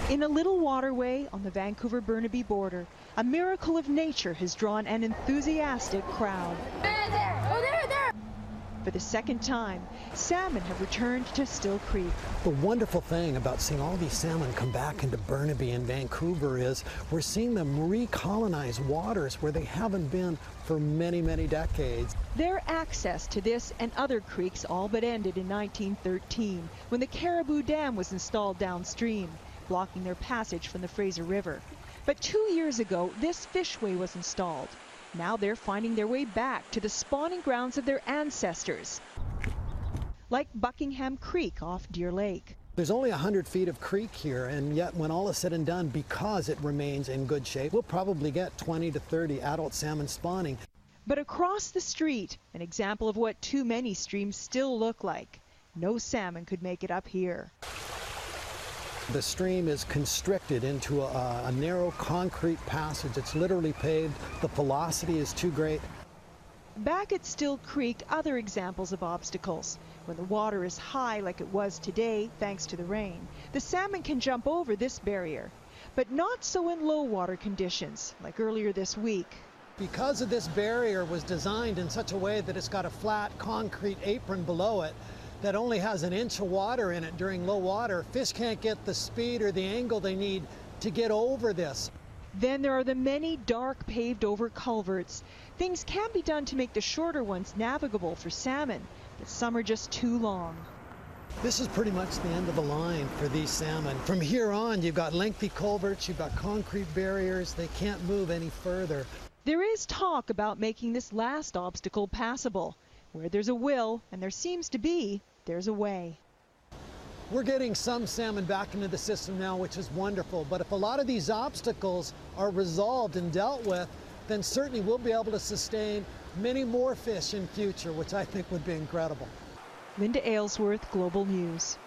In a little waterway on the Vancouver-Burnaby border, a miracle of nature has drawn an enthusiastic crowd. There! Oh, there! For the second time, salmon have returned to Still Creek. The wonderful thing about seeing all these salmon come back into Burnaby and Vancouver is we're seeing them recolonize waters where they haven't been for many, many decades. Their access to this and other creeks all but ended in 1913 when the Caribou Dam was installed downstream, blocking their passage from the Fraser River. But 2 years ago, this fishway was installed. Now they're finding their way back to the spawning grounds of their ancestors, like Buckingham Creek off Deer Lake. There's only 100 feet of creek here, and yet when all is said and done, because it remains in good shape, we'll probably get 20 to 30 adult salmon spawning. But across the street, an example of what too many streams still look like. No salmon could make it up here. The stream is constricted into a narrow concrete passage. It's literally paved. The velocity is too great. Back at Still Creek, other examples of obstacles. When the water is high like it was today, thanks to the rain, the salmon can jump over this barrier. But not so in low water conditions, like earlier this week. Because of this barrier was designed in such a way that it's got a flat concrete apron below it that only has an inch of water in it during low water, fish can't get the speed or the angle they need to get over this. Then there are the many dark paved over culverts. Things can be done to make the shorter ones navigable for salmon, but some are just too long. This is pretty much the end of the line for these salmon. From here on, you've got lengthy culverts, you've got concrete barriers, they can't move any further. There is talk about making this last obstacle passable. Where there's a will, and there seems to be, there's a way. We're getting some salmon back into the system now, which is wonderful. But if a lot of these obstacles are resolved and dealt with, then certainly we'll be able to sustain many more fish in future, which I think would be incredible. Linda Aylesworth, Global News.